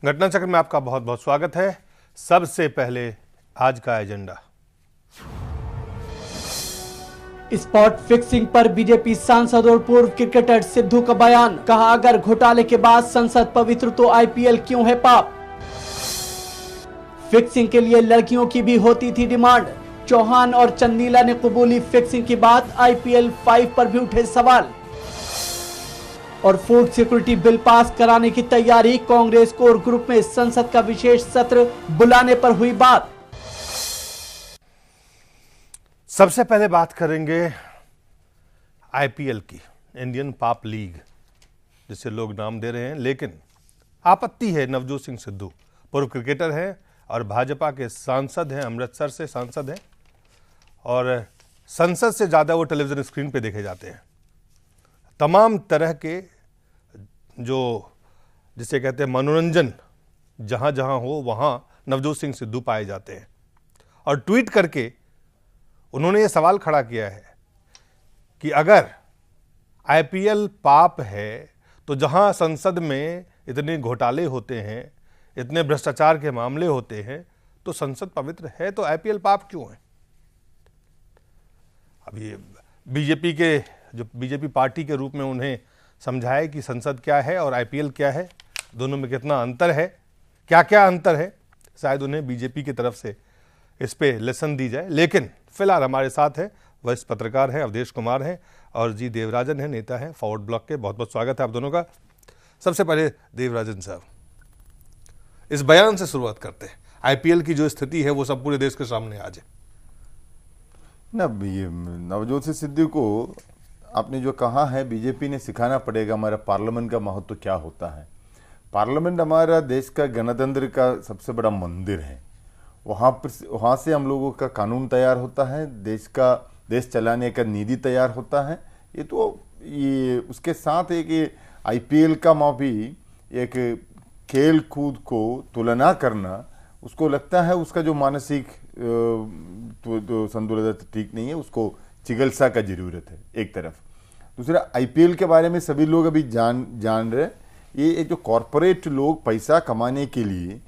घटना चक्र में आपका बहुत बहुत स्वागत है। सबसे पहले आज का एजेंडा। स्पॉट फिक्सिंग पर बीजेपी सांसद और पूर्व क्रिकेटर सिद्धू का बयान। कहा, अगर घोटाले के बाद संसद पवित्र तो आईपीएल क्यों है पाप। फिक्सिंग के लिए लड़कियों की भी होती थी डिमांड। चौहान और चंदीला ने कबूली फिक्सिंग की बात। आईपीएल 5 पर भी उठे सवाल। और फूड सिक्योरिटी बिल पास कराने की तैयारी। कांग्रेस कोर ग्रुप में संसद का विशेष सत्र बुलाने पर हुई बात। सबसे पहले बात करेंगे आईपीएल की, इंडियन पाप लीग जिसे लोग नाम दे रहे हैं। लेकिन आपत्ति है, नवजोत सिंह सिद्धू पूर्व क्रिकेटर हैं और भाजपा के सांसद हैं, अमृतसर से सांसद हैं और संसद से ज़्यादा वो टेलीविज़न स्क्रीन पे देखे जाते हैं। तमाम तरह के जो जिसे कहते हैं मनोरंजन, जहाँ जहाँ हो वहाँ नवजोत सिंह सिद्धू पाए जाते हैं। और ट्वीट करके उन्होंने ये सवाल खड़ा किया है कि अगर आईपीएल पाप है तो जहाँ संसद में इतने घोटाले होते हैं, इतने भ्रष्टाचार के मामले होते हैं, तो संसद पवित्र है तो आईपीएल पाप क्यों है। अब ये बीजेपी पार्टी के रूप में उन्हें समझाए कि संसद क्या है और आईपीएल क्या है, दोनों में कितना अंतर है, क्या क्या अंतर है। शायद उन्हें बीजेपी की तरफ से इस पे लेसन दी जाए। लेकिन फिलहाल हमारे साथ है वरिष्ठ पत्रकार हैं अवधेश कुमार हैं और जी देवराजन हैं, नेता हैं फॉरवर्ड ब्लॉक के। बहुत बहुत स्वागत है आप दोनों का। सबसे पहले देवराजन साहब, इस बयान से शुरुआत करते हैं। आईपीएल की जो स्थिति है वो सब पूरे देश के सामने आ जाए ना। ये नवजोत सिंह सिद्धू को आपने जो कहा है, बीजेपी ने सिखाना पड़ेगा हमारा पार्लियामेंट का महत्व क्या होता है। पार्लियामेंट हमारा देश का गणतंत्र का सबसे बड़ा मंदिर है। वहाँ से हम लोगों का कानून तैयार होता है, देश चलाने का नीति तैयार होता है। ये उसके साथ एक आईपीएल का भी एक खेल कूद को तुलना करना, उसको लगता है उसका जो मानसिक तो संतुलन ठीक नहीं है, उसको चिकित्सा का जरूरत है एक तरफ। दूसरा, आईपीएल के बारे में सभी लोग अभी जान रहे। ये एक जो कॉरपोरेट लोग पैसा कमाने के लिए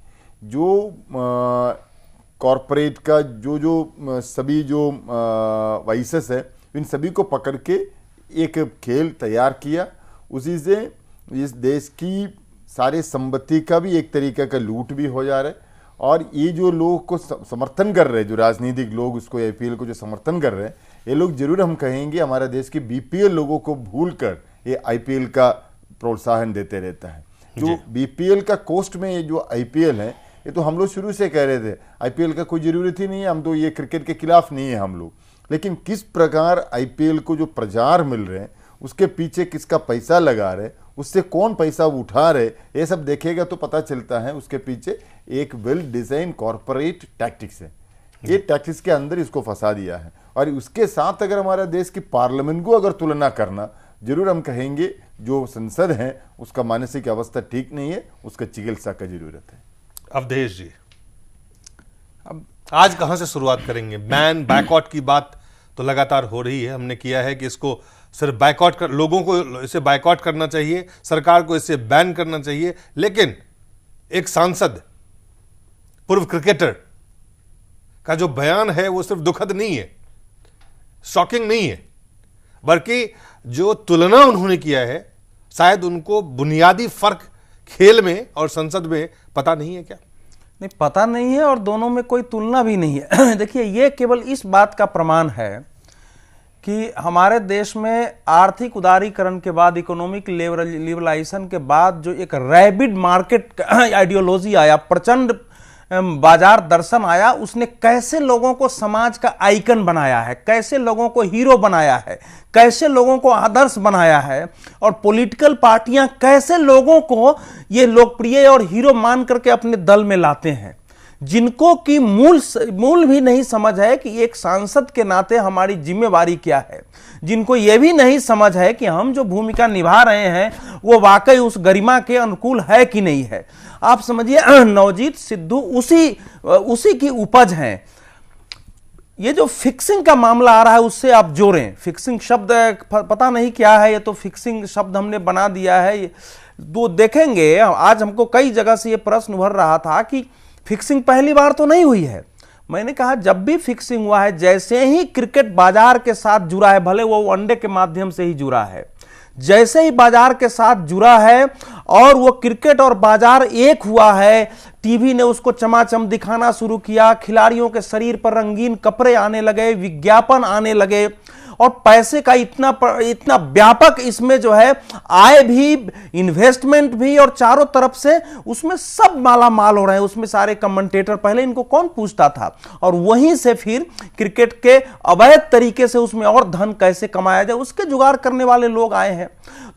जो कॉरपोरेट का जो सभी जो वाइसेस है, इन सभी को पकड़ के एक खेल तैयार किया। उसी से इस देश की सारे संपत्ति का भी एक तरीके का लूट भी हो जा रहा है। और ये जो लोग को समर्थन कर रहे हैं, जो राजनीतिक लोग उसको आईपीएल को जो समर्थन कर रहे हैं, ये लोग जरूर हम कहेंगे हमारा देश के बीपीएल लोगों को भूलकर ये आईपीएल का प्रोत्साहन देते रहता है। जो बीपीएल का कोस्ट में ये जो आईपीएल है, ये तो हम लोग शुरू से कह रहे थे आईपीएल का कोई जरूरत ही नहीं है, हम तो ये क्रिकेट के खिलाफ नहीं है हम लोग। लेकिन किस प्रकार आईपीएल को जो प्रचार मिल रहे हैं, उसके पीछे किसका पैसा लगा रहे, उससे कौन पैसा उठा रहे, ये सब देखेगा तो पता चलता है उसके पीछे एक वेल डिजाइन कॉर्पोरेट टैक्टिक्स है। ये टैक्टिक्स के अंदर इसको फंसा दिया है। और उसके साथ अगर हमारा देश की पार्लियामेंट को अगर तुलना करना, जरूर हम कहेंगे जो संसद है उसका मानसिक अवस्था ठीक नहीं है, उसका चिकित्सा का जरूरत है। अवधेश जी, अब आज कहां से शुरुआत करेंगे? बैन बैकआउट की बात तो लगातार हो रही है, हमने किया है कि इसको सिर्फ बाइकआउट कर, लोगों को इसे बाइकआउट करना चाहिए, सरकार को इसे बैन करना चाहिए। लेकिन एक सांसद, पूर्व क्रिकेटर का जो बयान है वो सिर्फ दुखद नहीं है, शॉकिंग नहीं है, बल्कि जो तुलना उन्होंने किया है, शायद उनको बुनियादी फर्क खेल में और संसद में पता नहीं है। क्या नहीं, पता नहीं है और दोनों में कोई तुलना भी नहीं है। देखिए, ये केवल इस बात का प्रमाण है कि हमारे देश में आर्थिक उदारीकरण के बाद, इकोनॉमिक लिबरलाइजेशन के बाद जो एक रैपिड मार्केट आइडियोलॉजी आया, प्रचंड बाजार दर्शन आया, उसने कैसे लोगों को समाज का आइकन बनाया है, कैसे लोगों को हीरो बनाया है, कैसे लोगों को आदर्श बनाया है। और पॉलिटिकल पार्टियां कैसे लोगों को ये लोकप्रिय और हीरो मान करके अपने दल में लाते हैं, जिनको की मूल भी नहीं समझ है कि एक सांसद के नाते हमारी जिम्मेवारी क्या है, जिनको यह भी नहीं समझ है कि हम जो भूमिका निभा रहे हैं वो वाकई उस गरिमा के अनुकूल है कि नहीं है। आप समझिए, नवजोत सिद्धू उसी की उपज हैं। ये जो फिक्सिंग का मामला आ रहा है उससे आप जोड़ें। फिक्सिंग शब्द पता नहीं क्या है, ये तो फिक्सिंग शब्द हमने बना दिया है। तो देखेंगे, आज हमको कई जगह से ये प्रश्न उभर रहा था कि फिक्सिंग पहली बार तो नहीं हुई है। मैंने कहा जब भी फिक्सिंग हुआ है, जैसे ही क्रिकेट बाजार के साथ जुड़ा है, भले वो वनडे के माध्यम से ही जुड़ा है, जैसे ही बाजार के साथ जुड़ा है और वो क्रिकेट और बाजार एक हुआ है, टीवी ने उसको चमाचम दिखाना शुरू किया, खिलाड़ियों के शरीर पर रंगीन कपड़े आने लगे, विज्ञापन आने लगे और पैसे का इतना व्यापक इसमें जो है आय भी, इन्वेस्टमेंट भी, और चारों तरफ से उसमें सब माला माल हो रहे हैं। उसमें सारे कमेंटेटर, पहले इनको कौन पूछता था, और वहीं से फिर क्रिकेट के अवैध तरीके से उसमें और धन कैसे कमाया जाए उसके जुगाड़ करने वाले लोग आए हैं।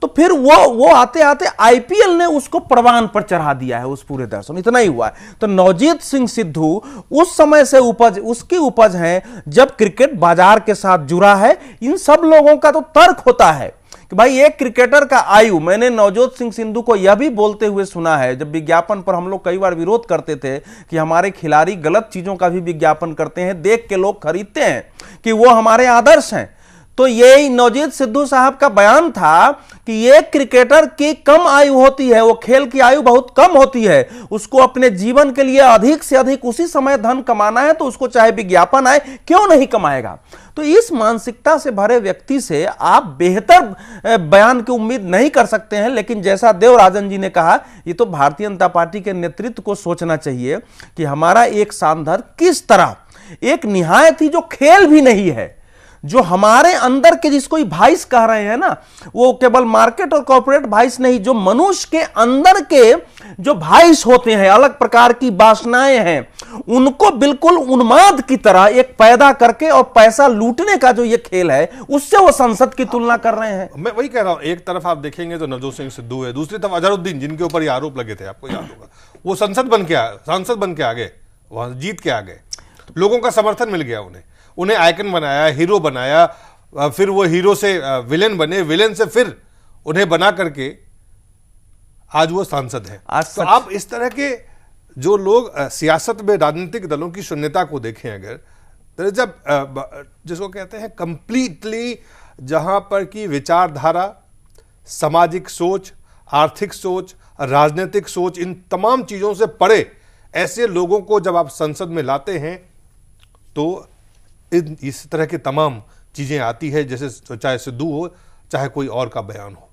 तो फिर वो आते आते आईपीएल ने उसको प्रवान पर चढ़ा दिया है, उस पूरे दर्शन। इतना ही हुआ है। तो नवजीत सिंह सिद्धू उस समय से उसकी उपज है जब क्रिकेट बाजार के साथ जुड़ा है। इन सब लोगों का तो तर्क होता है कि भाई एक क्रिकेटर का आयु, मैंने नवजोत सिंह सिद्धू को यह भी बोलते हुए सुना है, जब विज्ञापन पर हम लोग कई बार विरोध करते थे कि हमारे खिलाड़ी गलत चीजों का भी विज्ञापन करते हैं, देख के लोग खरीदते हैं कि वो हमारे आदर्श हैं। तो ये नवजीत सिद्धू साहब का बयान था कि एक क्रिकेटर की कम आयु होती है, वो खेल की आयु बहुत कम होती है, उसको अपने जीवन के लिए अधिक से अधिक उसी समय धन कमाना है, तो उसको चाहे विज्ञापन आए क्यों नहीं कमाएगा। तो इस मानसिकता से भरे व्यक्ति से आप बेहतर बयान की उम्मीद नहीं कर सकते हैं। लेकिन जैसा देवराजन जी ने कहा, ये तो भारतीय जनता पार्टी के नेतृत्व को सोचना चाहिए कि हमारा एक सांसद किस तरह, एक निहायत ही जो खेल भी नहीं है, जो हमारे अंदर के, जिसको वाइस कह रहे हैं ना, वो केवल मार्केट और कॉर्पोरेट वाइस नहीं, जो मनुष्य के अंदर के जो वाइस होते हैं, अलग प्रकार की वासनाएं हैं, उनको बिल्कुल उन्माद की तरह एक पैदा करके और पैसा लूटने का जो ये खेल है, उससे वो संसद की तुलना कर रहे हैं। मैं वही कह रहा हूं, एक तरफ आप देखेंगे तो नवजोत सिंह सिद्धू है, दूसरी तरफ अजहरुद्दीन, जिनके ऊपर ये आरोप लगे थे, आपको याद होगा, वो सांसद बन के आ गए, वहां जीत के आ गए, लोगों का समर्थन मिल गया, उन्हें आइकन बनाया, हीरो बनाया, फिर वो हीरो से विलेन बने, विलेन से फिर उन्हें बना करके आज वो सांसद है। तो आप इस तरह के जो लोग सियासत में राजनीतिक दलों की शून्यता को देखें, अगर जब जिसको कहते हैं कंप्लीटली, जहां पर की विचारधारा, सामाजिक सोच, आर्थिक सोच, राजनीतिक सोच, इन तमाम चीजों से परे ऐसे लोगों को जब आप संसद में लाते हैं तो इस तरह की तमाम चीजें आती है, जैसे चाहे सिद्धू हो, चाहे कोई और का बयान हो।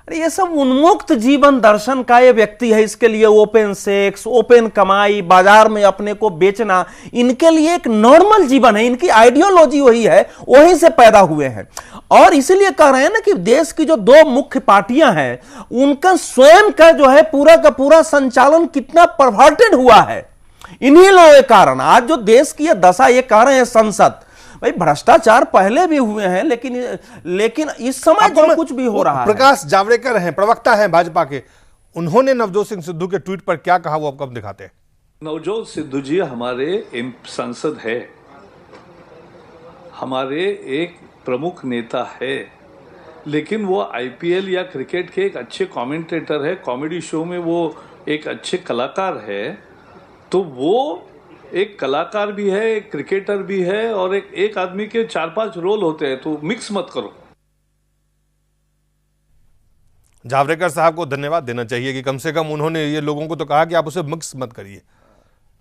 अरे ये सब उन्मुक्त जीवन दर्शन का ये व्यक्ति है, इसके लिए ओपन सेक्स, ओपन कमाई, बाजार में अपने को बेचना, इनके लिए एक नॉर्मल जीवन है, इनकी आइडियोलॉजी वही है, वहीं से पैदा हुए हैं। और इसीलिए कह रहे हैं ना कि देश की जो दो मुख्य पार्टियां हैं, उनका स्वयं का जो है पूरा का पूरा संचालन कितना परवर्टेड हुआ है इन्हीं लोगों के कारण। आज जो देश की ये दशा, ये कह रहे हैं संसद, भाई भ्रष्टाचार पहले भी हुए हैं, लेकिन इस समय जो कुछ भी हो रहा है। प्रकाश जावड़ेकर हैं, प्रवक्ता हैं भाजपा के, उन्होंने नवजोत सिंह सिद्धू के ट्वीट पर क्या कहा, वो आपको हम दिखाते हैं। नवजोत सिद्धू जी हमारे सांसद है, हमारे एक प्रमुख नेता है, लेकिन वो आईपीएल या क्रिकेट के एक अच्छे कमेंटेटर है, कॉमेडी शो में वो एक अच्छे कलाकार है। तो वो एक कलाकार भी है, एक क्रिकेटर भी है, और एक आदमी के 4-5 रोल होते हैं, तो मिक्स मत करो। जावड़ेकर साहब को धन्यवाद देना चाहिए कि कम से कम उन्होंने ये लोगों को तो कहा कि आप उसे मिक्स मत करिए,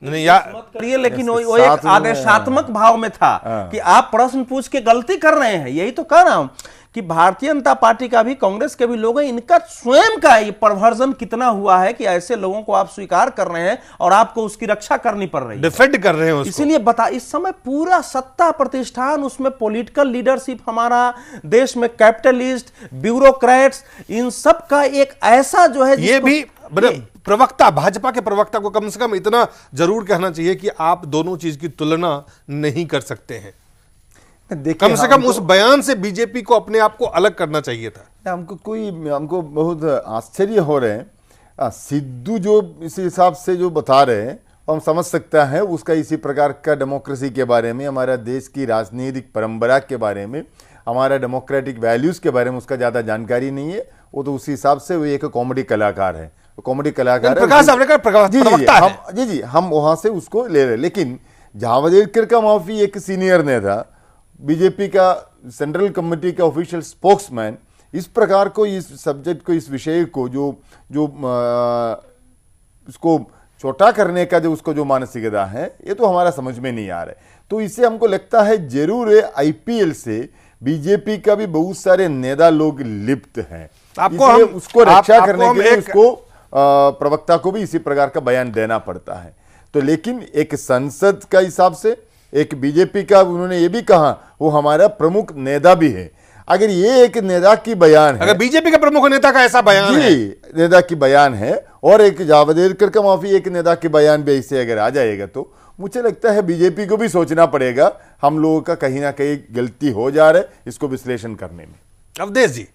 नहीं मत करिए, लेकिन वो एक आदेशात्मक भाव में था कि आप प्रश्न पूछ के गलती कर रहे हैं। यही तो कह रहा हूं कि भारतीय जनता पार्टी का भी, कांग्रेस के भी लोग हैं, इनका स्वयं का ये परवर्जन कितना हुआ है कि ऐसे लोगों को आप स्वीकार कर रहे हैं और आपको उसकी रक्षा करनी पड़ रही है, डिफेंड कर रहे हैं उसको। इसीलिए बता, इस समय पूरा सत्ता प्रतिष्ठान, उसमें पॉलिटिकल लीडरशिप, हमारा देश में कैपिटलिस्ट, ब्यूरोक्रेट्स, इन सब का एक ऐसा जो है, ये भी प्रवक्ता, भाजपा के प्रवक्ता को कम से कम इतना जरूर कहना चाहिए कि आप दोनों चीज की तुलना नहीं कर सकते हैं। कम से कम उस बयान से बीजेपी को अपने आप को अलग करना चाहिए था। हमको बहुत आश्चर्य हो रहे हैं, सिद्धू जो इस हिसाब से जो बता रहे हैं, हम समझ सकता है उसका इसी प्रकार का डेमोक्रेसी के बारे में, हमारा देश की राजनीतिक परंपरा के बारे में, हमारा डेमोक्रेटिक वैल्यूज के बारे में उसका ज्यादा जानकारी नहीं है। वो तो उसी हिसाब से वो एक कॉमेडी कलाकार है, कॉमेडी कलाकार प्रकाश जावड़ेकर प्रवक्ता है। जी, हम वहां से उसको ले रहे। लेकिन जावड़ेकर का माफी एक सीनियर नेता, बीजेपी का सेंट्रल कमेटी का ऑफिशियल स्पोक्समैन इस प्रकार को, इस सब्जेक्ट को, इस विषय को जो उसको छोटा करने का जो उसको जो मानसिकता है, ये तो हमारा समझ में नहीं आ रहा है। तो इससे हमको लगता है जरूर आईपीएल से बीजेपी का भी बहुत सारे नेता लोग लिप्त हैं। इसलिए उसको रक्षा करने के लिए उसको प्रवक्ता को भी इसी प्रकार का बयान देना पड़ता है। तो लेकिन एक संसद का हिसाब से, एक बीजेपी का, उन्होंने ये भी कहा वो हमारा प्रमुख नेता भी है। अगर ये एक नेता की बयान है, अगर बीजेपी के प्रमुख नेता का ऐसा बयान है, नेता की बयान है, और एक जावड़ेकर का माफी एक नेता के बयान भी ऐसे अगर आ जाएगा, तो मुझे लगता है बीजेपी को भी सोचना पड़ेगा हम लोगों का कहीं ना कहीं गलती हो जा रहा है इसको विश्लेषण करने में। अवधेश जी,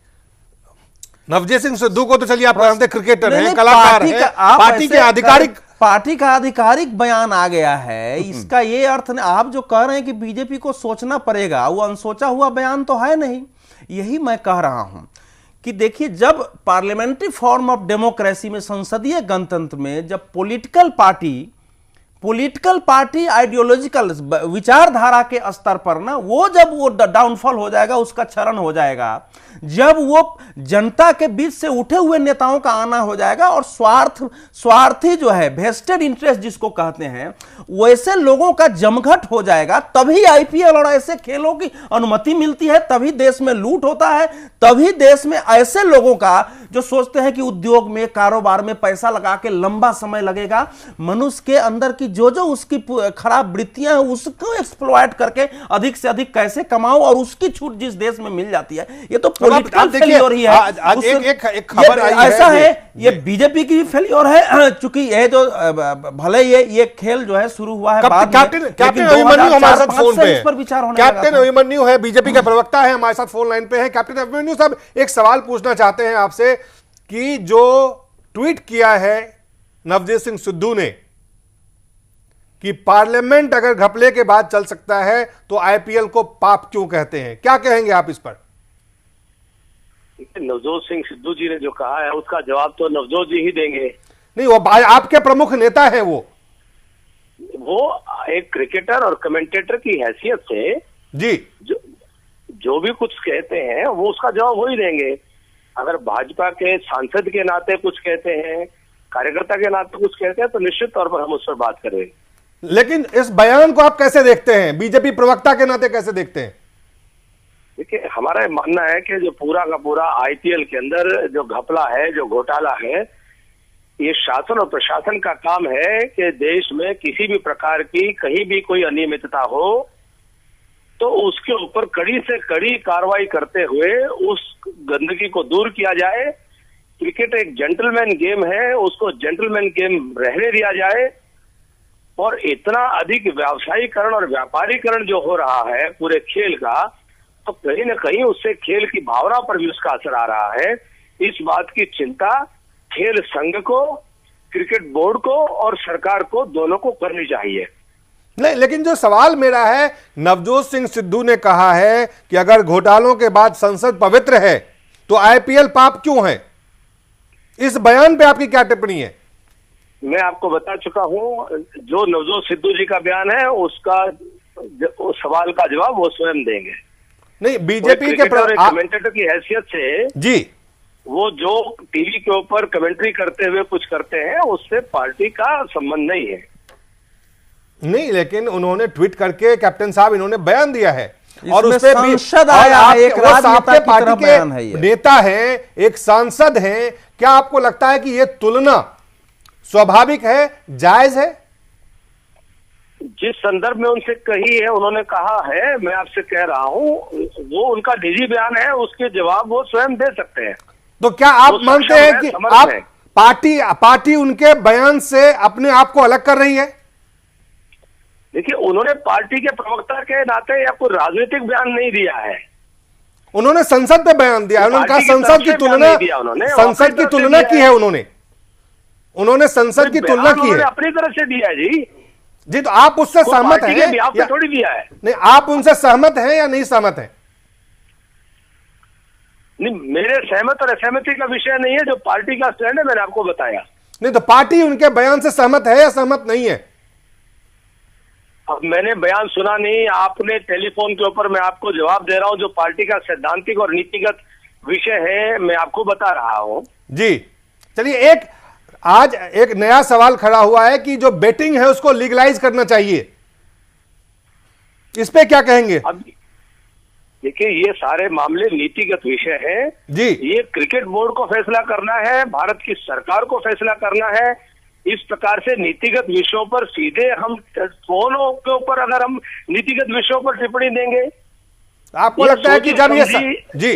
नवजोत सिंह सिद्धू को तो चलिए आप जानते हैं, क्रिकेटर हैं, कलाकार हैं, पार्टी के आधिकारिक, पार्टी का आधिकारिक बयान आ गया है। इसका ये अर्थ नहीं, आप जो कह रहे हैं कि बीजेपी को सोचना पड़ेगा, वो अनसोचा हुआ बयान तो है नहीं। यही मैं कह रहा हूं कि देखिए, जब पार्लियामेंट्री फॉर्म ऑफ डेमोक्रेसी में, संसदीय गणतंत्र में, जब पॉलिटिकल पार्टी आइडियोलॉजिकल विचारधारा के स्तर पर ना, वो जब वो डाउनफॉल हो जाएगा, उसका क्षरण हो जाएगा, जब वो जनता के बीच से उठे हुए नेताओं का आना हो जाएगा और स्वार्थी जो है, वेस्टेड इंटरेस्ट जिसको कहते हैं, वैसे लोगों का जमघट हो जाएगा, तभी आईपीएल और ऐसे खेलों की अनुमति मिलती है, तभी देश में लूट होता है, तभी देश में ऐसे लोगों का जो सोचते हैं कि उद्योग में, कारोबार में पैसा लगा के लंबा समय लगेगा, मनुष्य के अंदर की जो उसकी खराब वृत्तियां हैं उसको एक्सप्लॉइट करके अधिक से अधिक कैसे कमाओ, और उसकी छूट जिस देश में मिल जाती है, ये तो पॉलिटिकल फेलियर ही है। एक खबर आई है, ऐसा है, ये बीजेपी की भी फेलियर है, चूंकि ये जो भले ये खेल जो है शुरू हुआ है बाद में, कैप्टन अभिमन्यु हमारे साथ फोन पे इस पर विचार होने लगा। कैप्टन अभिमन्यु है, बीजेपी का प्रवक्ता है, हमारे साथ फोन लाइन पे है। कैप्टन अभिमन्यु साहब, एक सवाल पूछना चाहते हैं आपसे कि जो ट्वीट किया है नवजोत सिंह सिद्धू ने कि पार्लियामेंट अगर घपले के बाद चल सकता है तो आईपीएल को पाप क्यों कहते हैं, क्या कहेंगे आप इस पर? नवजोत सिंह सिद्धू जी ने जो कहा है उसका जवाब तो नवजोत जी ही देंगे। नहीं, वो आपके प्रमुख नेता है, वो एक क्रिकेटर और कमेंटेटर की हैसियत से जी जो भी कुछ कहते हैं वो उसका जवाब वो ही देंगे। अगर भाजपा के सांसद के नाते कुछ कहते हैं, कार्यकर्ता के नाते कुछ कहते हैं, तो निश्चित तौर पर हम उस पर बात करेंगे। लेकिन इस बयान को आप कैसे देखते हैं, बीजेपी प्रवक्ता के नाते कैसे देखते हैं? देखिए, हमारा मानना है कि जो पूरा का पूरा आईपीएल के अंदर जो घपला है, जो घोटाला है, ये शासन और प्रशासन का काम है कि देश में किसी भी प्रकार की कहीं भी कोई अनियमितता हो तो उसके ऊपर कड़ी से कड़ी कार्रवाई करते हुए उस गंदगी को दूर किया जाए। क्रिकेट एक जेंटलमैन गेम है, उसको जेंटलमैन गेम रहने दिया जाए। और इतना अधिक व्यावसायीकरण और व्यापारीकरण जो हो रहा है पूरे खेल का, तो कहीं ना कहीं उससे खेल की भावना पर भी उसका असर आ रहा है। इस बात की चिंता खेल संघ को, क्रिकेट बोर्ड को और सरकार को, दोनों को करनी चाहिए। नहीं, लेकिन जो सवाल मेरा है, नवजोत सिंह सिद्धू ने कहा है कि अगर घोटालों के बाद संसद पवित्र है तो आईपीएल पाप क्यों है। इस बयान पे आपकी क्या टिप्पणी है? मैं आपको बता चुका हूं, जो नवजोत सिद्धू जी का बयान है उसका उस सवाल का जवाब वो स्वयं देंगे। नहीं, बीजेपी के कमेंटेटर की हैसियत से जी, वो जो टीवी के ऊपर कमेंट्री करते हुए कुछ करते हैं उससे पार्टी का संबंध नहीं है। नहीं, लेकिन उन्होंने ट्वीट करके, कैप्टन साहब, इन्होंने बयान दिया है और उसमें सांसद आया है, एक राजनेता की तरह बयान है, ये नेता है, एक सांसद है। क्या आपको लगता है कि यह तुलना स्वाभाविक है, जायज है? जिस संदर्भ में उनसे कही है, उन्होंने कहा है, मैं आपसे कह रहा हूं, वो उनका निजी बयान है, उसके जवाब वो स्वयं दे सकते हैं। तो क्या आप मानते हैं कि आप पार्टी उनके बयान से अपने आप को अलग कर रही है? देखिए, उन्होंने पार्टी के प्रवक्ता के नाते या कोई राजनीतिक बयान नहीं दिया है, उन्होंने संसद पे बयान दिया है। उन्होंने कहा संसद की तुलना, संसद की तुलना की है उन्होंने संसद की तुलना की है, अपनी तरफ से दिया है। जी, तो आप उससे सहमत हैं या थोड़ी दिया है? नहीं, आप उनसे सहमत हैं या नहीं सहमत हैं? नहीं, मेरे सहमत और असहमति का विषय नहीं है, जो पार्टी का स्टैंड है मैंने आपको बताया। नहीं, तो पार्टी उनके बयान से सहमत है या सहमत नहीं है? अब मैंने बयान सुना नहीं, आपने टेलीफोन के ऊपर, मैं आपको जवाब दे रहा हूं। जो पार्टी का सैद्धांतिक और नीतिगत विषय है मैं आपको बता रहा हूं। जी चलिए, आज एक नया सवाल खड़ा हुआ है कि जो बेटिंग है उसको लीगलाइज करना चाहिए, इस पे क्या कहेंगे? अब देखिए, ये सारे मामले नीतिगत विषय है जी। ये क्रिकेट बोर्ड को फैसला करना है, भारत की सरकार को फैसला करना है। इस प्रकार से नीतिगत विषयों पर सीधे हम फोनों के ऊपर अगर हम नीतिगत विषयों पर टिप्पणी देंगे, आपको लगता है कि जब ये जी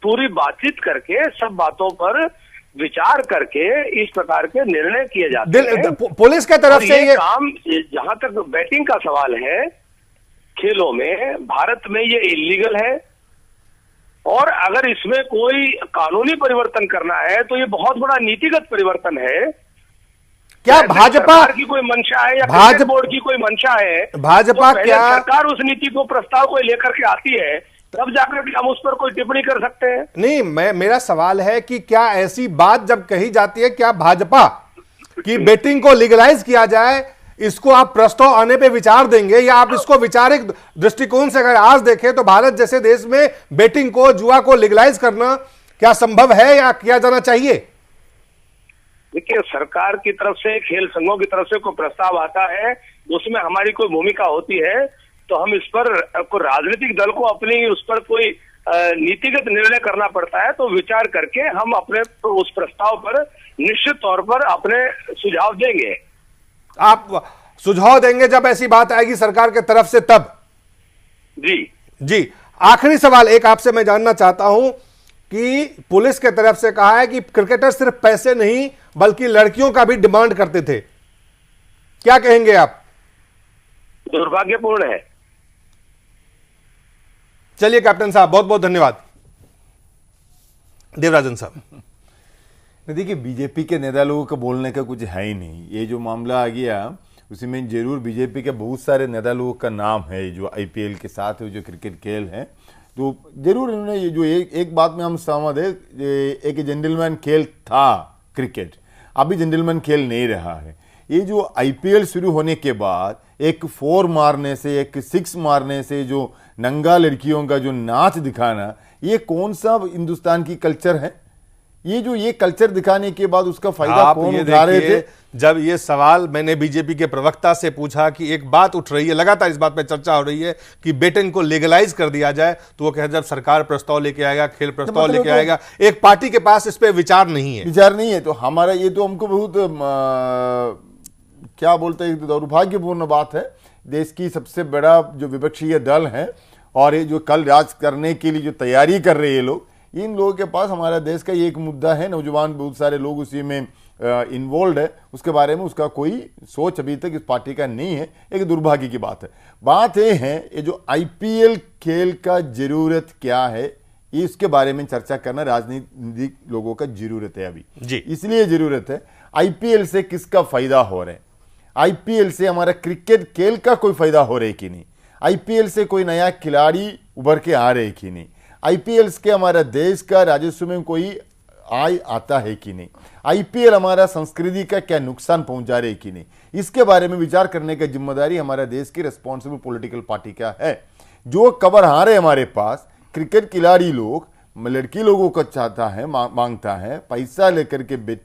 पूरी बातचीत करके सब बातों पर विचार करके इस प्रकार के निर्णय किए जाते हैं। पुलिस के तरफ से ये काम, जहां तक बैटिंग का सवाल है खेलों में, भारत में ये इलीगल है और अगर इसमें कोई कानूनी परिवर्तन करना है तो ये बहुत बड़ा नीतिगत परिवर्तन है। क्या भाजपा की कोई मंशा है या भाजपा क्रिकेट बोर्ड की कोई मंशा है, भाजपा तो क्या सरकार उस नीति को, प्रस्ताव को लेकर के आती है, तब जाकर के हम उस पर कोई टिप्पणी कर सकते हैं। नहीं, मेरा सवाल है कि क्या ऐसी बात जब कही जाती है, क्या भाजपा की बेटिंग को लीगलाइज किया जाए, इसको आप प्रस्ताव आने पे विचार देंगे, या आप इसको विचारिक दृष्टिकोण से अगर आज देखें तो भारत जैसे देश में बेटिंग को, जुआ को लीगलाइज करना क्या संभव है या किया जाना चाहिए? देखिए, सरकार की तरफ से, खेल संघों की तरफ से कोई प्रस्ताव आता है, उसमें हमारी कोई भूमिका होती है, तो हम इस पर कोई राजनीतिक दल को अपनी उस पर कोई नीतिगत निर्णय करना पड़ता है, तो विचार करके हम अपने उस प्रस्ताव पर निश्चित तौर पर अपने सुझाव देंगे। आप सुझाव देंगे जब ऐसी बात आएगी सरकार के तरफ से, तब? जी। आखिरी सवाल एक आपसे मैं जानना चाहता हूं कि पुलिस के तरफ से कहा है कि क्रिकेटर सिर्फ पैसे नहीं बल्कि लड़कियों का भी डिमांड करते थे, क्या कहेंगे आप? दुर्भाग्यपूर्ण है। चलिए कैप्टन साहब, बहुत बहुत धन्यवाद। देवराजन साहब, देखिए, बीजेपी के नेता लोगों का बोलने का कुछ है ही नहीं। ये जो मामला आ गया उसी में जरूर बीजेपी के बहुत सारे नेता लोगों का नाम है जो आईपीएल के साथ जो क्रिकेट खेल है, तो जरूर इन्होंने ये जो एक बात में हम सहमत है, एक जेंटलमैन खेल था क्रिकेट, अभी जेंटलमैन खेल नहीं रहा है। ये जो आईपीएल शुरू होने के बाद एक 4 मारने से, एक 6 मारने से, जो नंगा लड़कियों का जो नाच दिखाना, ये कौन सा हिंदुस्तान की कल्चर है? ये कल्चर दिखाने के बाद उसका फायदा कौन उठा रहे थे? जब ये सवाल मैंने बीजेपी के प्रवक्ता से पूछा कि एक बात उठ रही है, लगातार इस बात पे चर्चा हो रही है कि बेटिंग को लीगलाइज कर दिया जाए, तो वो कहे जब सरकार प्रस्ताव लेके आएगा, खेल प्रस्ताव लेके आएगा, एक पार्टी के पास इस पे विचार नहीं है। तो हमारा ये तो हमको बहुत क्या बोलते हैं, दुर्भाग्यपूर्ण बात है। देश की सबसे बड़ा जो विपक्षीय दल है और ये जो कल राज करने के लिए जो तैयारी कर रहे हैं लोग, इन लोगों के पास हमारा देश का एक मुद्दा है, नौजवान बहुत सारे लोग उसी में इन्वॉल्व है, उसके बारे में उसका कोई सोच अभी तक इस पार्टी का नहीं है। एक दुर्भाग्य की बात है। बात ये है, ये जो आईपीएल खेल का जरूरत क्या है, इसके बारे में चर्चा करना राजनीतिक लोगों का जरूरत है अभी जी। इसलिए जरूरत है, आईपीएल से किसका फायदा हो रहा है, आईपीएल से हमारा क्रिकेट खेल का कोई फायदा हो रहा है कि नहीं, आईपीएल से कोई नया खिलाड़ी उभर के आ रहे कि नहीं, आईपीएल के हमारा देश का राजस्व में कोई आय आता है कि नहीं, आईपीएल हमारा संस्कृति का क्या नुकसान पहुंचा रहे कि नहीं, इसके बारे में विचार करने का जिम्मेदारी हमारा देश की रिस्पॉन्सिबल पॉलिटिकल पार्टी का है। जो खबर आ रहे हमारे पास, क्रिकेट खिलाड़ी लोग लड़की लोगों को चाहता है, मांगता है, पैसा लेकर के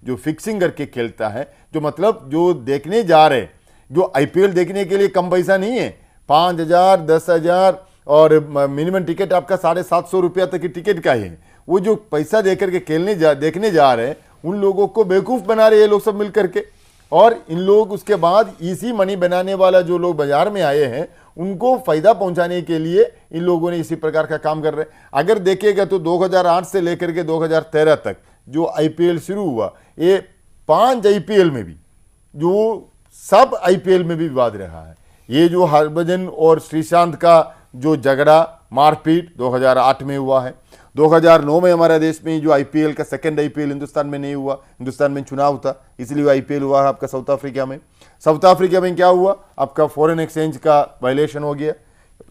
जो फिक्सिंग करके खेलता है, जो मतलब जो देखने जा रहे, जो आईपीएल देखने के लिए कम पैसा नहीं है, 5,000 10,000 और मिनिमम टिकट आपका 750 रुपया तक की टिकट का ही है। वो जो पैसा देकर के देखने जा रहे हैं, उन लोगों को बेवकूफ बना रहे हैं लोग सब मिलकर के, और इन लोग उसके बाद इसी मनी बनाने वाला जो लोग बाजार में आए हैं उनको फायदा पहुंचाने के लिए इन लोगों ने इसी प्रकार का काम कर रहे हैं। अगर देखिएगा तो 2008 से लेकर के 2013 तक जो आईपीएल शुरू हुआ, ये 5 आईपीएल में भी, जो सब आईपीएल में भी विवाद रहा है। ये जो हरभजन और श्रीशांत का जो झगड़ा मारपीट 2008 में हुआ है, 2009 में हमारे देश में जो आईपीएल का सेकंड आईपीएल हिंदुस्तान में नहीं हुआ, हिंदुस्तान में चुनाव था इसलिए आईपीएल हुआ है आपका साउथ अफ्रीका में। साउथ अफ्रीका में क्या हुआ, आपका फॉरेन एक्सचेंज का वायलेशन हो गया,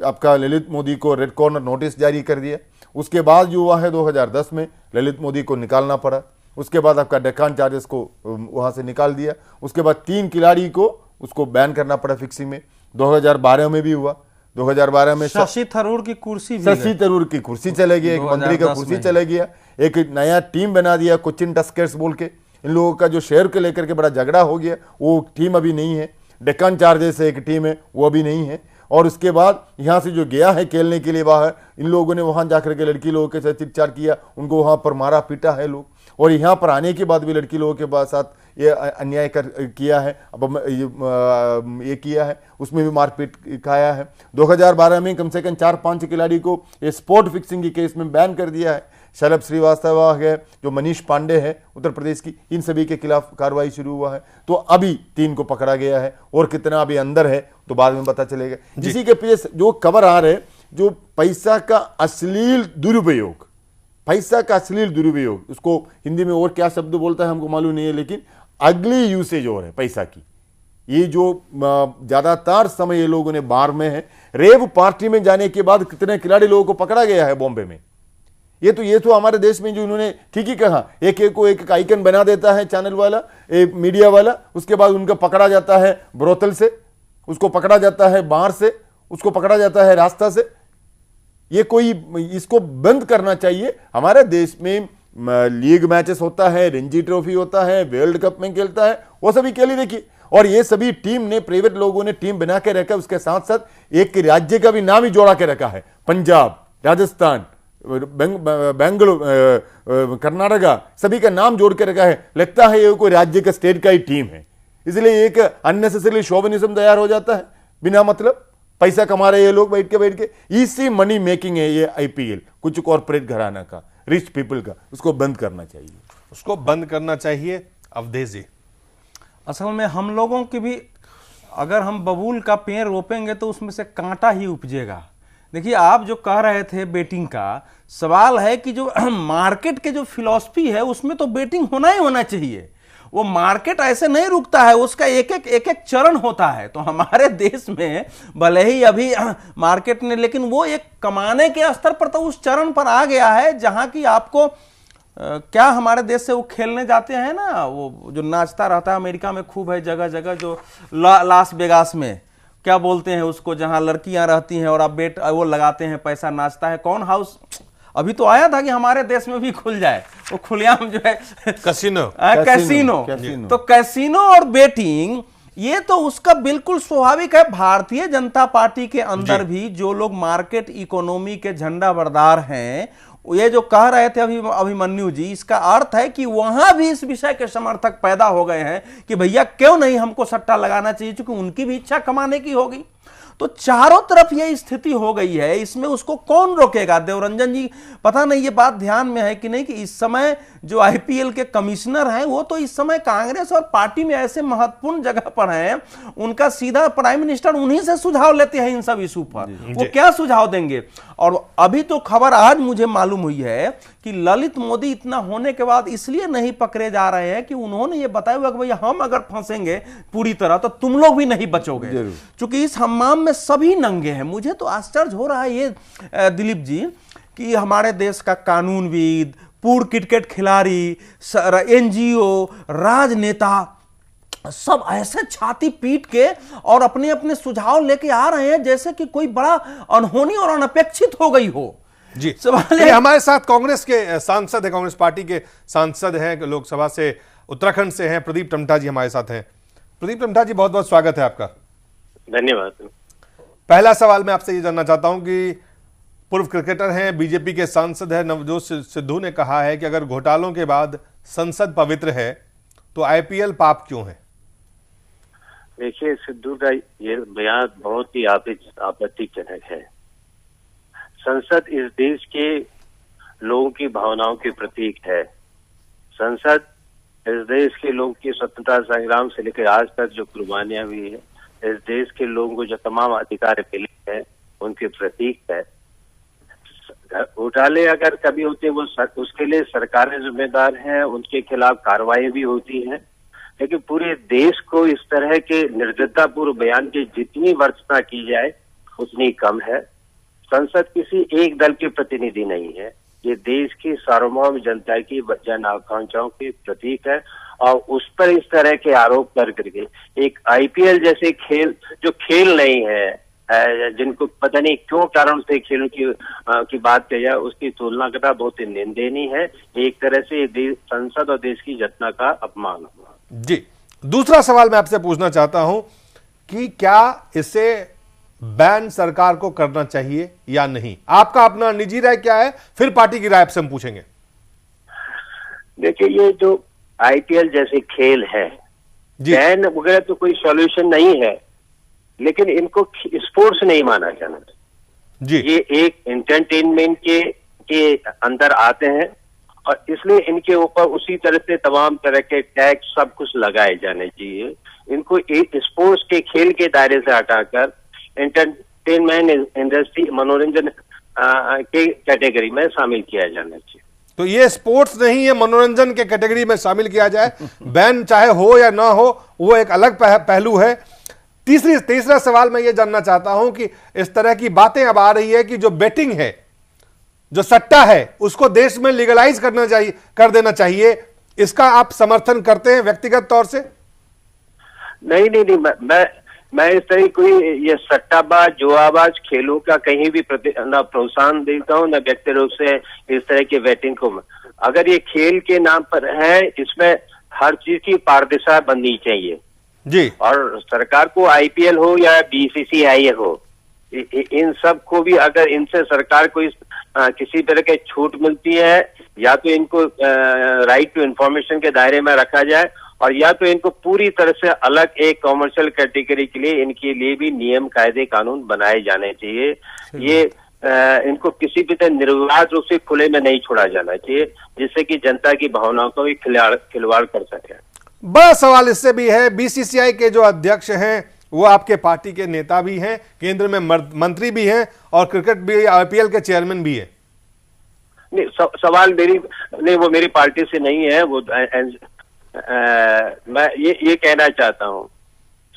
आपका ललित मोदी को रेड कॉर्नर नोटिस जारी कर दिया। उसके बाद जो हुआ है 2010 में ललित मोदी को निकालना पड़ा, उसके बाद आपका डेक्कन चार्जर्स को वहां से निकाल दिया, उसके बाद 3 खिलाड़ी को उसको बैन करना पड़ा फिक्सिंग में। 2012 में भी हुआ, 2012 में शशि थरूर की कुर्सी भी शशि थरूर की कुर्सी चले गई, एक मंत्री का कुर्सी चले गया, एक नया टीम बना दिया कोचिन टस्कर्स बोल के, इन लोगों का जो शेयर को लेकर के बड़ा झगड़ा हो गया, वो टीम अभी नहीं है। डेक्कन चार्जर्स से एक टीम है, वो अभी नहीं है। और उसके बाद यहाँ से जो गया है खेलने के लिए बाहर, इन लोगों ने वहाँ जाकर के लड़की लोगों के साथ चिटचाट किया, उनको वहाँ पर मारा पीटा है लोग, और यहाँ पर आने के बाद भी लड़की लोगों के साथ ये अन्याय किया है, अब ये किया है, उसमें भी मारपीट खाया है। 2012 में कम से कम 4-5 खिलाड़ी को ये स्पोर्ट फिक्सिंग के केस में बैन कर दिया है। शलभ श्रीवास्तव है, जो मनीष पांडे है उत्तर प्रदेश की, इन सभी के खिलाफ कार्रवाई शुरू हुआ है। तो अभी 3 को पकड़ा गया है, और कितना अभी अंदर है तो बाद में पता चलेगा। इसी के पीछे जो खबर आ रहे, जो पैसा का अश्लील दुरुपयोग, पैसा का अश्लील दुरुपयोग, उसको हिंदी में और क्या शब्द बोलता है हमको मालूम नहीं है, लेकिन अगली यूसेज और है पैसा की। ये जो ज्यादातर समय ये लोगों ने बार में है, रेव पार्टी में जाने के बाद कितने खिलाड़ी लोगों को पकड़ा गया है बॉम्बे में। ये तो हमारे देश में जो इन्होंने ठीक ही कहा, एक को एक आइकन बना देता है चैनल वाला, एक मीडिया वाला, उसके बाद उनका पकड़ा जाता है ब्रोतल से, उसको पकड़ा जाता है बार से, उसको पकड़ा जाता है रास्ता से। ये कोई, इसको बंद करना चाहिए। हमारे देश में लीग मैचेस होता है, रणजी ट्रॉफी होता है, वर्ल्ड कप में खेलता है, वो सभी खेली देखिए। और ये सभी टीम ने, प्राइवेट लोगों ने टीम बना के रखा, उसके साथ साथ एक राज्य का भी नाम ही जोड़ा के रखा है, पंजाब, राजस्थान, बेंगलुरु, कर्नाटका, सभी का नाम जोड़ के रखा है। लगता है ये कोई राज्य का, स्टेट का ही टीम है। इसलिए एक अननेसेसरी शोविनिज्म तैयार हो जाता है, बिना मतलब पैसा कमा रहे ये लोग बैठ के। इसी मनी मेकिंग है ये आईपीएल, कुछ कॉर्पोरेट घराना का, रिच पीपल का। उसको बंद करना चाहिए, उसको बंद करना चाहिए। अवधेश जी, असल में हम लोगों की भी, अगर हम बबूल का पेड़ रोपेंगे तो उसमें से कांटा ही उपजेगा। देखिए, आप जो कह रहे थे बेटिंग का, सवाल है कि जो मार्केट के जो फिलॉसफी है उसमें तो बेटिंग होना ही होना चाहिए। वो मार्केट ऐसे नहीं रुकता है, उसका एक एक चरण होता है। तो हमारे देश में भले ही अभी मार्केट ने, लेकिन वो एक कमाने के स्तर पर तो उस चरण पर आ गया है जहां की आपको क्या, हमारे देश से वो खेलने जाते हैं ना, वो जो नाचता रहता है, अमेरिका में खूब है जगह जगह, जो लास वेगास में क्या बोलते हैं उसको, जहां लड़कियां रहती हैं और आप वो लगाते हैं पैसा, नाचता है, कौन हाउस। अभी तो आया था कि हमारे देश में भी खुल जाए, वो खुलेआम जो है कैसीनो। तो कैसीनो और बेटिंग, ये तो उसका बिल्कुल स्वाभाविक है। भारतीय जनता पार्टी के अंदर भी जो लोग मार्केट इकोनॉमी के झंडा बरदार हैं, ये जो कह रहे थे अभिमन्यु जी, इसका अर्थ है कि वहां भी इस विषय के समर्थक पैदा हो गए हैं कि भैया क्यों नहीं हमको सट्टा लगाना चाहिए, क्योंकि उनकी भी इच्छा कमाने की होगी। तो चारों तरफ ये स्थिति हो गई है, इसमें उसको कौन रोकेगा? देवरंजन जी, पता नहीं ये बात ध्यान में है कि नहीं कि इस समय जो आईपीएल के कमिश्नर हैं वो तो इस समय कांग्रेस और पार्टी में ऐसे महत्वपूर्ण जगह पर हैं, उनका सीधा प्राइम मिनिस्टर उन्हीं से सुझाव लेते हैं इन सब इशू पर। वो क्या सुझाव देंगे? और अभी तो खबर आज मुझे मालूम हुई है कि ललित मोदी इतना होने के बाद इसलिए नहीं पकड़े जा रहे हैं कि उन्होंने ये बताया हुआ कि भैया हम अगर फंसेंगे पूरी तरह तो तुम लोग भी नहीं बचोगे, क्योंकि इस हम्माम में सभी नंगे हैं। मुझे तो आश्चर्य हो रहा है ये दिलीप जी कि हमारे देश का कानूनविद, पूर्व क्रिकेट खिलाड़ी, एनजीओ, राजनेता सब ऐसे छाती पीट के और अपने अपने सुझाव लेके आ रहे हैं जैसे कि कोई बड़ा अनहोनी और अनपेक्षित हो गई हो। जी, सवाल है, हमारे साथ कांग्रेस के सांसद है, कांग्रेस पार्टी के सांसद हैं, लोकसभा से उत्तराखंड से हैं, प्रदीप टमटा जी हमारे साथ हैं। प्रदीप टमटा जी, बहुत बहुत स्वागत है आपका। धन्यवाद। पहला सवाल मैं आपसे ये जानना चाहता हूं कि पूर्व क्रिकेटर हैं, बीजेपी के सांसद हैं, नवजोत सिद्धू ने कहा है कि अगर घोटालों के बाद संसद पवित्र है तो आईपीएल पाप क्यों है? देखिए, सिद्धू का ये बयान बहुत ही आपत्तिजनक है। संसद इस देश के लोगों की भावनाओं के प्रतीक है। संसद इस देश के लोगों की स्वतंत्रता संग्राम से लेकर आज तक जो कुर्बानियां हुई है, इस देश के लोगों को जो तमाम अधिकार मिले हैं, उनके प्रतीक है। घोटाले अगर कभी होते वो उसके लिए सरकारें जिम्मेदार हैं, उनके खिलाफ कार्रवाई भी होती है, लेकिन पूरे देश को इस तरह के निर्दयतापूर्ण बयान की जितनी वर्चना की जाए उतनी कम है। संसद किसी एक दल के प्रतिनिधि नहीं है, ये देश की सार्वभौम जनता की जन आकांक्षाओं के प्रतीक है। और उस पर इस तरह के आरोप कर करके एक आईपीएल जैसे खेल जो खेल नहीं है, जिनको पता नहीं क्यों कारण से खेलों की बात की जाए, उसकी तुलना करना बहुत ही निंदनीय है। एक तरह से संसद और देश की जनता का अपमान हुआ। जी, दूसरा सवाल मैं आपसे पूछना चाहता हूं कि क्या इसे बैन सरकार को करना चाहिए या नहीं? आपका अपना निजी राय क्या है, फिर पार्टी की राय आपसे हम पूछेंगे। देखिए, ये जो आईपीएल जैसे खेल है, बैन वगैरह तो कोई सॉल्यूशन नहीं है, लेकिन इनको स्पोर्ट्स नहीं माना जाना जी। ये एक एंटरटेनमेंट के अंदर आते हैं और इसलिए इनके ऊपर उसी तरह से तमाम तरह के टैक्स सब कुछ लगाए जाने चाहिए। इनको एक स्पोर्ट्स के खेल के दायरे से हटाकर एंटरटेनमेंट इंडस्ट्री, मनोरंजन के कैटेगरी में शामिल किया जाना चाहिए। तो ये स्पोर्ट्स नहीं है, मनोरंजन के कैटेगरी में शामिल किया जाए। बैन चाहे हो या ना हो, वो एक अलग पहलू है। तीसरा सवाल मैं ये जानना चाहता हूं कि इस तरह की बातें अब आ रही है कि जो बेटिंग है, जो सट्टा है, उसको देश में लीगलाइज कर देना चाहिए। इसका आप समर्थन करते हैं व्यक्तिगत तौर से? नहीं, मैं इस तरह कोई ये सट्टाबाज जुआबाज खेलों का कहीं भी न प्रोत्साहन देता हूँ, न व्यक्ति रूप से इस तरह के बेटिंग को। अगर ये खेल के नाम पर है, इसमें हर चीज की पारदर्शिता बननी चाहिए जी। और सरकार को आईपीएल हो या बीसीसीआई हो, इन सब को भी अगर इनसे सरकार को किसी तरह के छूट मिलती है, या तो इनको राइट टू इंफॉर्मेशन के दायरे में रखा जाए, और या तो इनको पूरी तरह से अलग एक कॉमर्शियल कैटेगरी के लिए इनके लिए भी नियम कायदे कानून बनाए जाने चाहिए। ये इनको किसी भी तरह निर्विवाद रूप से खुले में नहीं छोड़ा जाना चाहिए, जिससे कि जनता की भावनाओं को भी खिलवाड़ कर सके। बड़ा सवाल इससे भी है, बीसीसीआई के जो अध्यक्ष हैं वो आपके पार्टी के नेता भी हैं, केंद्र में मंत्री भी हैं और क्रिकेट भी, आईपीएल के चेयरमैन भी हैं। नहीं, सवाल वो मेरी पार्टी से नहीं है। वो मैं ये कहना चाहता हूँ,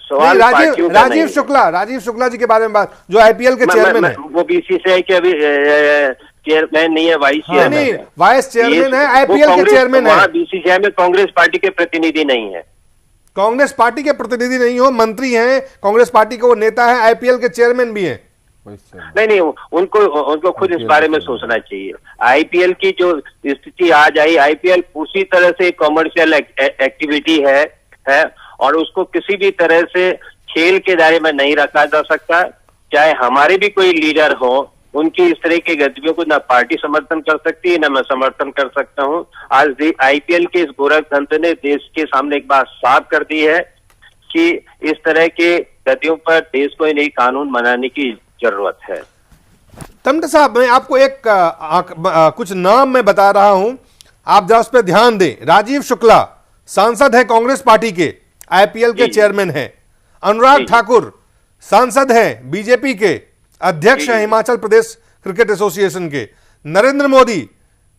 सवाल राजीव शुक्ला जी के बारे में बात, जो आईपीएल के चेयरमैन है। वो बीसीसीआई के अभी चेयरमैन नहीं है, वाइस चेयरमैन है। वाइस चेयरमैन है, आईपीएल के चेयरमैन है। बीसीसीआई में कांग्रेस पार्टी के प्रतिनिधि नहीं है। कांग्रेस पार्टी के प्रतिनिधि नहीं हो, मंत्री हैं कांग्रेस पार्टी के, वो नेता है, आईपीएल के चेयरमैन भी हैं। नहीं, उनको खुद इस बारे में सोचना चाहिए। आईपीएल की जो स्थिति आज आई, आईपीएल उसी तरह से कॉमर्शियल एक्टिविटी है और उसको किसी भी तरह से खेल के दायरे में नहीं रखा जा सकता। चाहे हमारे भी कोई लीडर हो, उनकी इस तरह की गतिविधियों को ना पार्टी समर्थन कर सकती है, ना मैं समर्थन कर सकता हूं। आज आईपीएल के इस गोरखतंत्र ने देश के सामने एक बात साफ कर दी है कि इस तरह के गतियों पर देश को नई कानून बनाने की जरूरत है। तमटे साहब, मैं आपको एक कुछ नाम मैं बता रहा हूं, आप जरा उस पर ध्यान दें। राजीव शुक्ला सांसद है कांग्रेस पार्टी के, आईपीएल के चेयरमैन हैं। अनुराग ठाकुर सांसद हैं बीजेपी के, अध्यक्ष हैं हिमाचल प्रदेश क्रिकेट एसोसिएशन के। नरेंद्र मोदी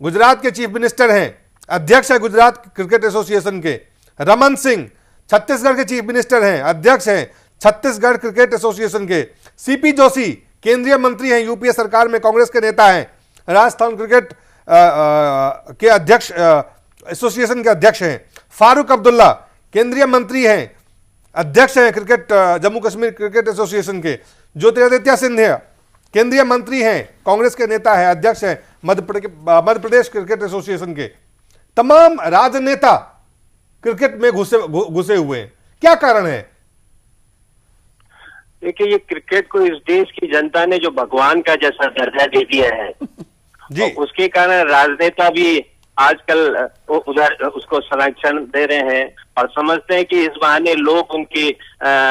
गुजरात के चीफ मिनिस्टर हैं, अध्यक्ष है गुजरात क्रिकेट एसोसिएशन के। रमन सिंह छत्तीसगढ़ के चीफ मिनिस्टर हैं, अध्यक्ष हैं छत्तीसगढ़ क्रिकेट एसोसिएशन के। सीपी जोशी केंद्रीय मंत्री हैं, यूपीए सरकार में कांग्रेस के नेता हैं, राजस्थान क्रिकेट के अध्यक्ष एसोसिएशन के अध्यक्ष हैं। फारूक अब्दुल्ला केंद्रीय मंत्री हैं, अध्यक्ष हैं cricket Jammu Kashmir cricket association के। ज्योतिरादित्य सिंधिया केंद्रीय मंत्री हैं, कांग्रेस के नेता हैं, अध्यक्ष हैं मध्य प्रदेश क्रिकेट एसोसिएशन के। तमाम राजनेता क्रिकेट में घुसे हुए हैं। क्या कारण है? देखिए, ये क्रिकेट को इस देश की जनता ने जो भगवान का जैसा दर्जा दे दिया है जी, उसके कारण राजनेता भी आजकल उधर उसको संरक्षण दे रहे हैं और समझते हैं कि इस बहाने लोग उनकी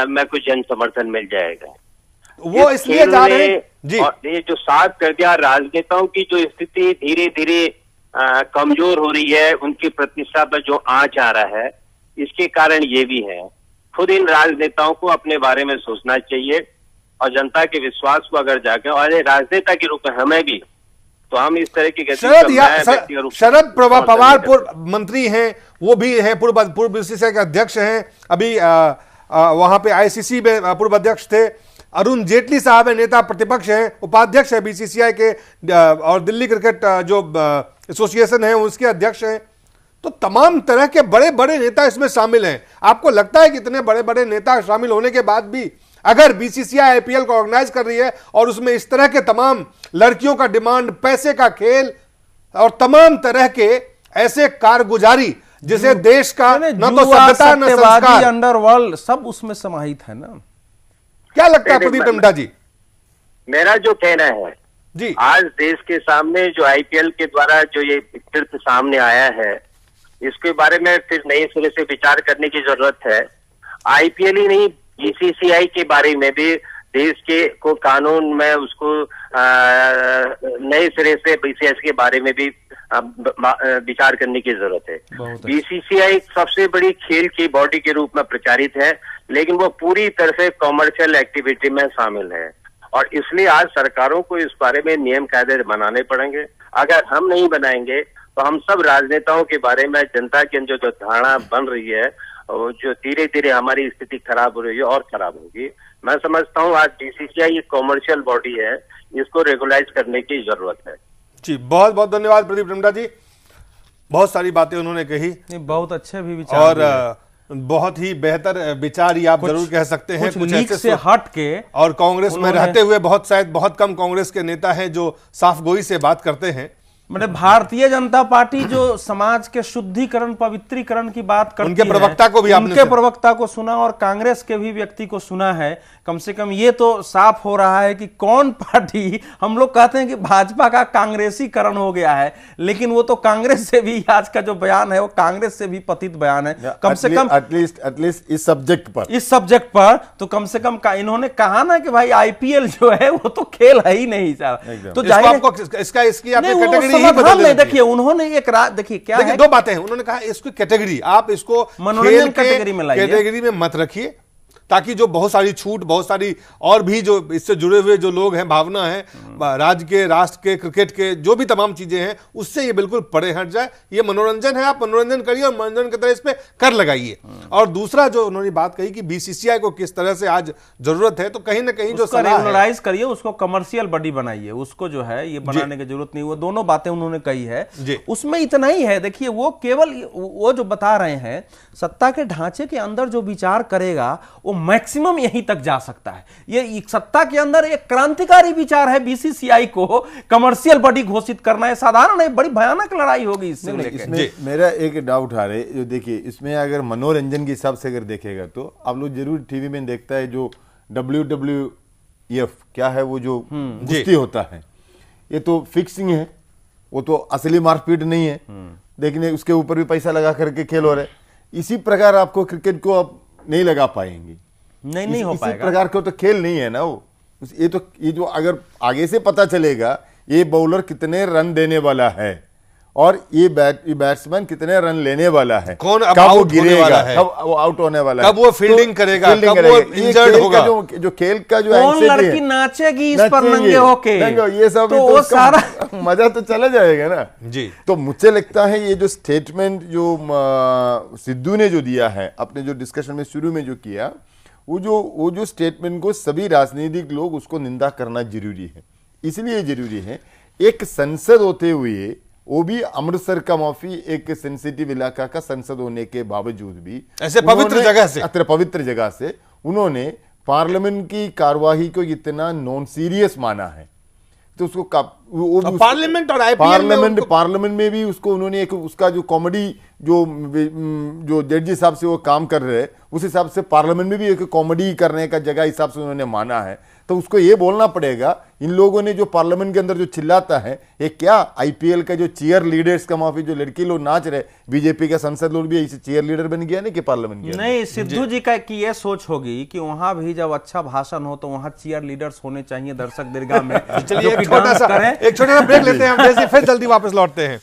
में कुछ जन समर्थन मिल जाएगा। वो इसलिए जा रहे हैं जी। और ये जो साफ कर दिया, राजनेताओं की जो स्थिति धीरे धीरे कमजोर हो रही है, उनकी प्रतिष्ठा पर जो आंच आ रहा है, इसके कारण ये भी है। खुद इन राजनेताओं को अपने बारे में सोचना चाहिए और जनता के विश्वास को अगर जाके, और राजनेता के रूप में हमें भी, तो हम इस तरह की शरद पवार पूर्व मंत्री हैं, वो भी हैं, पूर्व बीसीसीआई के अध्यक्ष हैं, अभी वहां पे आईसीसी में पूर्व अध्यक्ष थे। अरुण जेटली साहब है, नेता प्रतिपक्ष हैं, उपाध्यक्ष है बीसीसीआई के और दिल्ली क्रिकेट जो एसोसिएशन है उसके अध्यक्ष हैं। तो तमाम तरह के बड़े बड़े नेता इसमें शामिल हैं। आपको लगता है कि इतने बड़े बड़े नेता शामिल होने के बाद भी अगर बीसीसीआई आईपीएल को ऑर्गेनाइज कर रही है और उसमें इस तरह के तमाम लड़कियों का डिमांड, पैसे का खेल और तमाम तरह के ऐसे कारगुजारी जिसे देश का न तो सभ्यता न संस्कार, अंडरवर्ल्ड सब उसमें समाहित है ना। क्या लगता है प्रदीप टम्टा जी? मेरा जो कहना है जी, आज देश के सामने जो आईपीएल के द्वारा जो ये कृत्य सामने आया है, इसके बारे में फिर नए सिरे से विचार करने की जरूरत है। आईपीएल ही नहीं, बीसीसीआई के बारे में भी देश के को कानून में उसको नए सिरे से बीसीसीआई के बारे में भी विचार करने की जरूरत है। बीसीसीआई सबसे बड़ी खेल की बॉडी के रूप में प्रचारित है, लेकिन वो पूरी तरह से कॉमर्शियल एक्टिविटी में शामिल है और इसलिए आज सरकारों को इस बारे में नियम कायदे बनाने पड़ेंगे। अगर हम नहीं बनाएंगे तो हम सब राजनेताओं के बारे में जनता की जो धारणा बन रही है, जो धीरे धीरे हमारी स्थिति खराब हो रही है और खराब होगी। मैं समझता हूँ आज बीसीसीआई एक कॉमर्शियल बॉडी है, इसको रेगुलाइज करने की जरूरत है। जी, बहुत बहुत धन्यवाद प्रदीप टम्टा जी। बहुत सारी बातें उन्होंने कही, बहुत अच्छे भी विचार और बहुत ही बेहतर विचार ही आप जरूर कह सकते हैं। कुछ लीक से हट के, और कांग्रेस में रहते हुए शायद बहुत कम कांग्रेस के नेता हैं जो साफ गोई से बात करते हैं। मतलब भारतीय जनता पार्टी जो समाज के शुद्धिकरण, पवित्रीकरण की बात करती है, उनके प्रवक्ता को भी आपने उनके प्रवक्ता को सुना और कांग्रेस के भी व्यक्ति को सुना है। कम से कम ये तो साफ हो रहा है कि कौन पार्टी, हम लोग कहते हैं कि भाजपा का कांग्रेसीकरण हो गया है, लेकिन वो तो कांग्रेस से भी, आज का जो बयान है वो कांग्रेस से भी पतित बयान है। कम से कम एटलीस्ट इस सब्जेक्ट पर तो कम से कम इन्होंने कहा ना कि भाई आईपीएल जो है वो तो खेल है ही नहीं सर। तो इसकी आपने कैटेगरी नहीं, देखिए उन्होंने एक देखिए क्या है, दो बातें हैं। उन्होंने कहा इसको कैटेगरी, आप इसको मनोरंजन कैटेगरी में मत रखिए, ताकि जो बहुत सारी छूट, बहुत सारी और भी जो इससे जुड़े हुए जो लोग हैं, भावना है राज्य के, राष्ट्र के, क्रिकेट के, जो भी तमाम चीजें हैं, उससे ये बिल्कुल परे हट जाए। ये मनोरंजन है, आप मनोरंजन करिए और मनोरंजन की तरह इस पे कर लगाइए। और दूसरा जो उन्होंने बात कही कि बीसीसीआई को किस तरह से आज जरूरत है, तो कहीं ना कहीं जो रेगुलराइज करिए, उसको कमर्शियल बॉडी बनाइए, उसको जो है ये बनाने की जरूरत नहीं। वो दोनों बातें उन्होंने कही है, उसमें इतना ही है। देखिए वो केवल वो जो बता रहे हैं, सत्ता के ढांचे के अंदर जो विचार करेगा वो मैक्सिमम यहीं तक जा सकता है। ये सत्ता के अंदर एक क्रांतिकारी विचार है बीसीसीआई को कमर्शियल बॉडी घोषित करना है, साधारण है, बड़ी भयानक लड़ाई होगी इसमें। मेरा एक डाउट आ रहा है, जो देखिए इसमें अगर मनोरंजन के हिसाब से अगर देखेगा तो आप लोग जरूर टीवी में देखता है जो WWF क्या है, वो जो कुश्ती होता है, ये तो फिक्सिंग है, वो तो असली मारपीट नहीं है, देखने उसके ऊपर भी पैसा लगा करके खेल हो रहा है। इसी प्रकार आपको क्रिकेट को आप नहीं लगा पाएंगे, नहीं हो पाएगा। इसी प्रकार का तो खेल नहीं है ना वो। ये जो अगर आगे से पता चलेगा ये बॉलर कितने रन देने वाला है और ये बैट्समैन कितने रन लेने वाला है, कौन कब वो गिरेगा, कब वो आउट होने वाला है, कब वो फील्डिंग करेगा, कब वो इंजर्ड होगा, जो खेल का जो कौन लड़की नाचेगी इस पर नंगे होके, ये सब तो वो सारा मजा तो चला जाएगा ना जी। तो मुझे लगता है ये जो स्टेटमेंट जो सिद्धू ने जो दिया है अपने जो डिस्कशन में शुरू में जो किया, वो जो स्टेटमेंट को सभी राजनीतिक लोग उसको निंदा करना जरूरी है। इसलिए जरूरी है, एक संसद होते हुए, वो भी अमृतसर का माफी एक सेंसिटिव इलाका का संसद होने के बावजूद भी ऐसे पवित्र जगह से उन्होंने पार्लियामेंट की कार्यवाही को इतना नॉन सीरियस माना है। तो उसको पार्लियामेंट और आईपीएल पार्लियामेंट में भी उसको उन्होंने एक उसका जो कॉमेडी जो जड्जी साहब से वो काम कर रहे हैं, उस हिसाब से पार्लियामेंट में भी एक कॉमेडी करने का जगह हिसाब से उन्होंने माना है। तो उसको ये बोलना पड़ेगा, इन लोगों ने जो पार्लियामेंट के अंदर जो चिल्लाता है, ये क्या आईपीएल का जो चीयर लीडर्स का माफी जो लड़की लोग नाच रहे, बीजेपी का संसद लोग भी ऐसे चीयर लीडर बन गया नहीं कि पार्लियामेंट के नहीं। सिद्धू जी का की ये सोच होगी कि वहां भी जब अच्छा भाषण हो तो वहां चीयर लीडर्स होने चाहिए दर्शक दीर्घा में। चलिए एक छोटा सा ब्रेक लेते हैं हम, फिर जल्दी वापस लौटते हैं।